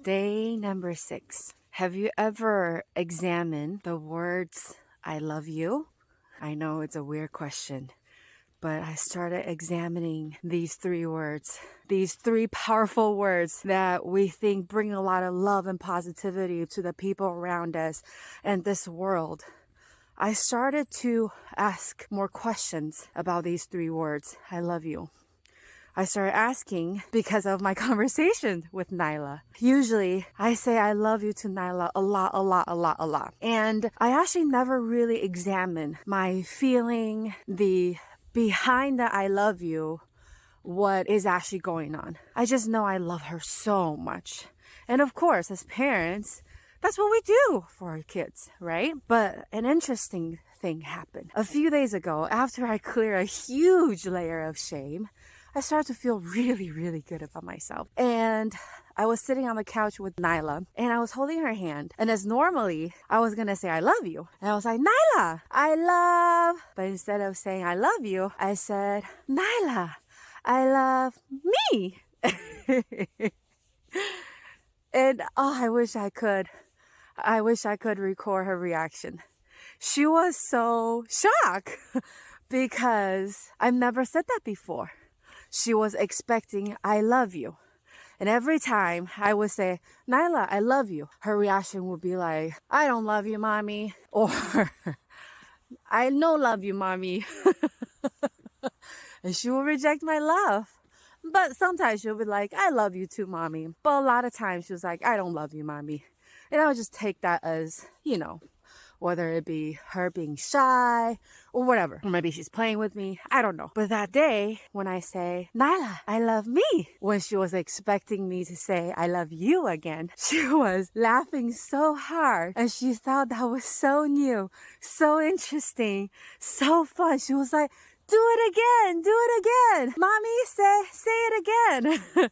Day number 6. Have you ever examined the words, I love you? I know it's a weird question, but I started examining these 3 words, these 3 powerful words that we think bring a lot of love and positivity to the people around us and this world. I started to ask more questions about these 3 words, I love you. I started asking because of my conversation with Nyla. Usually, I say I love you to Nyla a lot. And I actually never really examine my feeling, the behind the I love you, what is actually going on. I just know I love her so much. And of course, as parents, that's what we do for our kids, right? But an interesting thing happened. A few days ago, after I cleared a huge layer of shame, I started to feel really good about myself. And I was sitting on the couch with Nyla and I was holding her hand. And as normally, I was going to say, I love you. And I was like, Nyla, I love. But instead of saying, I love you, I said, Nyla, I love me. And I wish I could record her reaction. She was so shocked because I've never said that before. She was expecting, I love you. And every time I would say, Nyla, I love you, her reaction would be like, I don't love you, mommy. Or, I no love you, mommy. And she will reject my love. But sometimes she'll be like, I love you too, mommy. But a lot of times she was like, I don't love you, mommy. And I would just take that as, whether it be her being shy or whatever. Or maybe she's playing with me. I don't know. But that day when I say, Nyla, I love me, when she was expecting me to say, I love you again, she was laughing so hard. And she thought that was so new, so interesting, so fun. She was like, do it again. Mommy, say it again.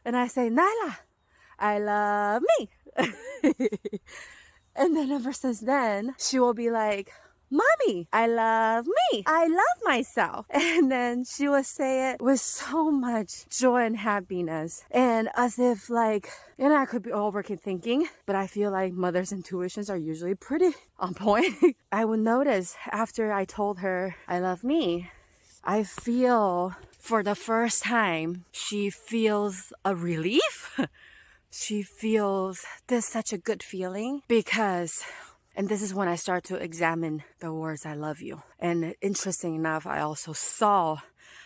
And I say, Nyla, I love me. And then ever since then, she will be like, Mommy, I love me. I love myself. And then she will say it with so much joy and happiness. And as if and I could be overthinking, but I feel like mother's intuitions are usually pretty on point. I would notice after I told her I love me, I feel for the first time, she feels a relief. She feels this such a good feeling because, and this is when I start to examine the words I love you. And interesting enough, I also saw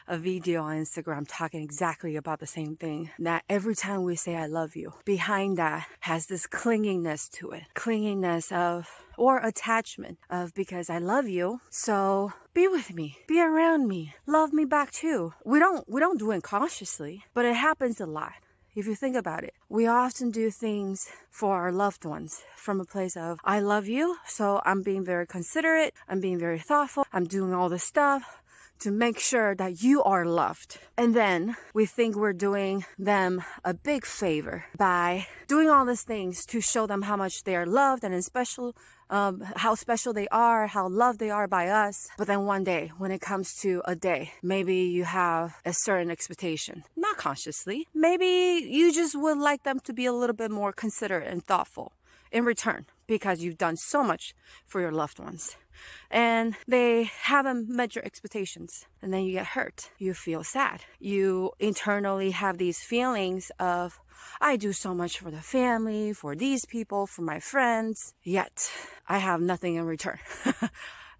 a video on Instagram talking exactly about the same thing. That every time we say I love you, behind that has this clinginess to it. Clinginess of, or attachment of, because I love you, so be with me, be around me, love me back too. We don't do it consciously, but it happens a lot. If you think about it, we often do things for our loved ones from a place of, I love you, so I'm being very considerate, I'm being very thoughtful, I'm doing all this stuff to make sure that you are loved. And then we think we're doing them a big favor by doing all these things to show them how much they are loved and special, how special they are, how loved they are by us. But then one day, when it comes to a day, maybe you have a certain expectation, not consciously. Maybe you just would like them to be a little bit more considerate and thoughtful in return because you've done so much for your loved ones. And they haven't met your expectations. And then you get hurt. You feel sad. You internally have these feelings of, I do so much for the family, for these people, for my friends, yet I have nothing in return.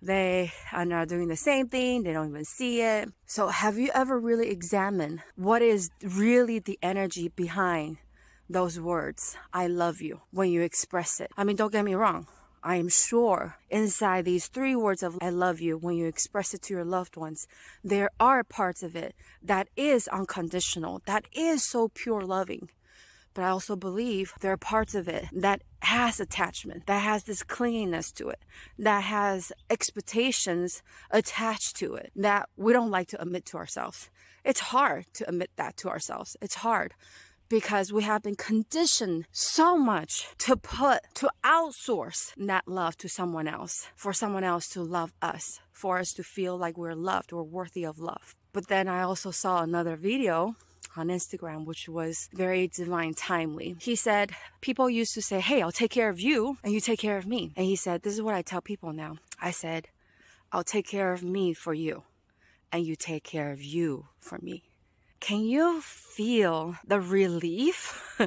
They are not doing the same thing. They don't even see it. So have you ever really examined what is really the energy behind those words, I love you, when you express it? I mean, don't get me wrong. I am sure inside these 3 words of I love you, when you express it to your loved ones, there are parts of it that is unconditional, that is so pure loving. But I also believe there are parts of it that has attachment, that has this clinginess to it, that has expectations attached to it that we don't like to admit to ourselves. It's hard to admit that to ourselves. It's hard because we have been conditioned so much to outsource that love to someone else, for someone else to love us, for us to feel like we're loved or worthy of love. But then I also saw another video on Instagram, which was very divine timely. He said, people used to say, hey, I'll take care of you and you take care of me. And he said, this is what I tell people now. I said, I'll take care of me for you and you take care of you for me. Can you feel the relief?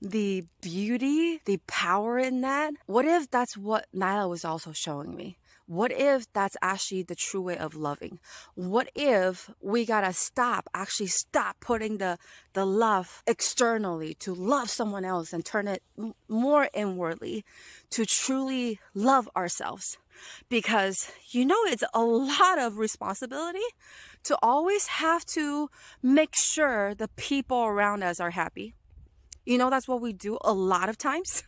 The beauty, the power in that? What if that's what Nyla was also showing me? What if that's actually the true way of loving? What if we gotta stop putting the love externally to love someone else and turn it more inwardly to truly love ourselves? Because it's a lot of responsibility to always have to make sure the people around us are happy. That's what we do a lot of times,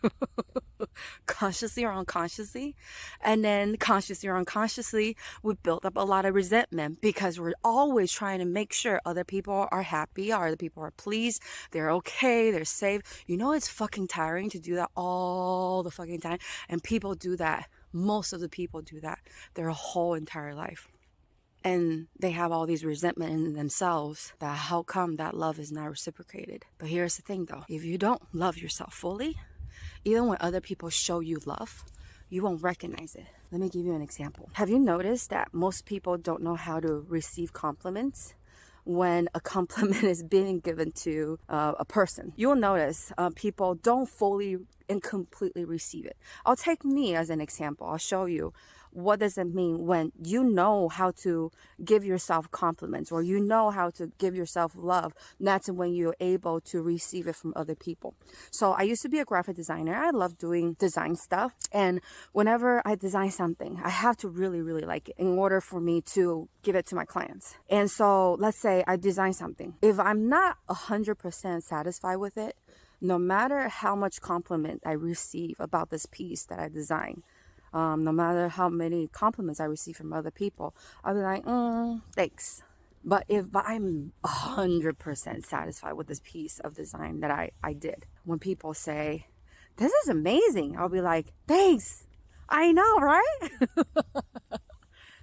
consciously or unconsciously. And then consciously or unconsciously, we build up a lot of resentment because we're always trying to make sure other people are happy, other people are pleased, they're okay, they're safe. It's fucking tiring to do that all the fucking time. And people do that. Most of the people do that their whole entire life. And they have all these resentment in themselves that how come that love is not reciprocated. But here's the thing though, if you don't love yourself fully, even when other people show you love, you won't recognize it. Let me give you an example. Have you noticed that most people don't know how to receive compliments when a compliment is being given to a person? You'll notice people don't fully and completely receive it. I'll take me as an example. I'll show you what does it mean when you know how to give yourself compliments or how to give yourself love. That's when you're able to receive it from other people. So I used to be a graphic designer. I love doing design stuff. And whenever I design something, I have to really, really like it in order for me to give it to my clients. And so let's say I design something. If I'm not 100% satisfied with it, no matter how much compliment I receive about this piece that I designed, no matter how many compliments I receive from other people, I'll be like, thanks. But if I'm 100% satisfied with this piece of design that I did, when people say, this is amazing, I'll be like, thanks. I know, right?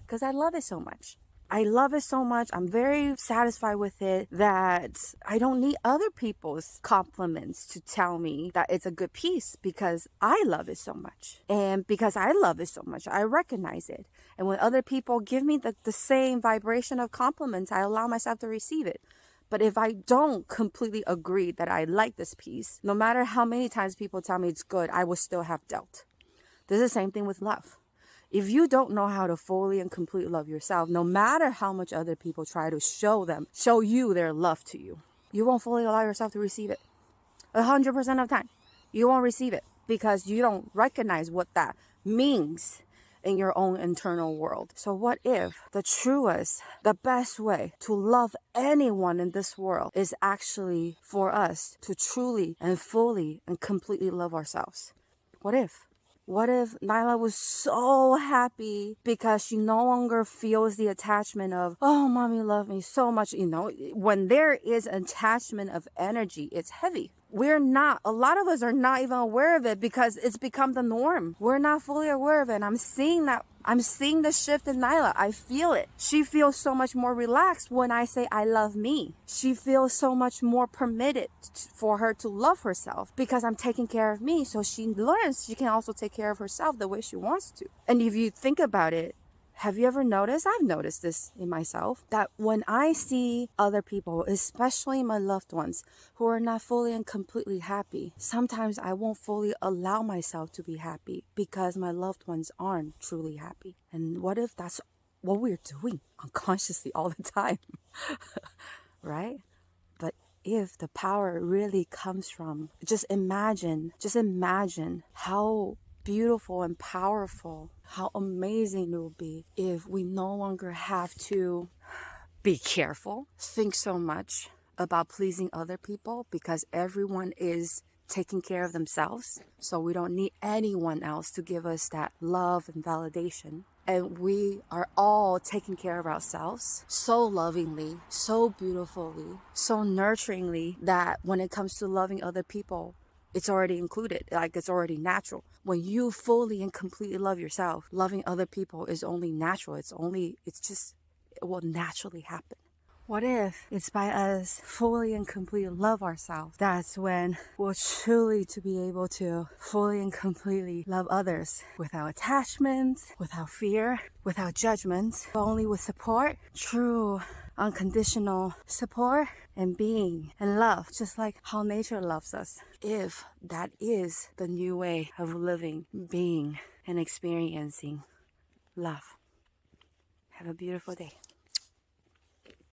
Because I love it so much. I love it so much. I'm very satisfied with it that I don't need other people's compliments to tell me that it's a good piece because I love it so much. And because I love it so much, I recognize it. And when other people give me the same vibration of compliments, I allow myself to receive it. But if I don't completely agree that I like this piece, no matter how many times people tell me it's good, I will still have doubt. This is the same thing with love. If you don't know how to fully and completely love yourself, no matter how much other people try to show you their love to you, you won't fully allow yourself to receive it. 100% of the time, you won't receive it because you don't recognize what that means in your own internal world. So what if the truest, the best way to love anyone in this world is actually for us to truly and fully and completely love ourselves? What if? What if Nyla was so happy because she no longer feels the attachment of, oh, mommy loved me so much. When there is attachment of energy, it's heavy. A lot of us are not even aware of it because it's become the norm. We're not fully aware of it. And I'm seeing the shift in Nyla. I feel it. She feels so much more relaxed when I say I love me. She feels so much more permitted for her to love herself because I'm taking care of me. So she learns she can also take care of herself the way she wants to. And if you think about it, have you ever noticed? I've noticed this in myself, that when I see other people, especially my loved ones, who are not fully and completely happy, sometimes I won't fully allow myself to be happy because my loved ones aren't truly happy. And what if that's what we're doing unconsciously all the time, right? But if the power really comes from, just imagine how beautiful and powerful, how amazing it will be if we no longer have to be careful, think so much about pleasing other people because everyone is taking care of themselves. So we don't need anyone else to give us that love and validation. And we are all taking care of ourselves so lovingly, so beautifully, so nurturingly that when it comes to loving other people, it's already included, like it's already natural. When you fully and completely love yourself, loving other people is only natural. It will naturally happen. What if it's by us fully and completely love ourselves? That's when we'll truly to be able to fully and completely love others without attachments, without fear, without judgments, but only with support, true unconditional support and being and love, just like how nature loves us. If that is the new way of living, being, and experiencing love. Have a beautiful day.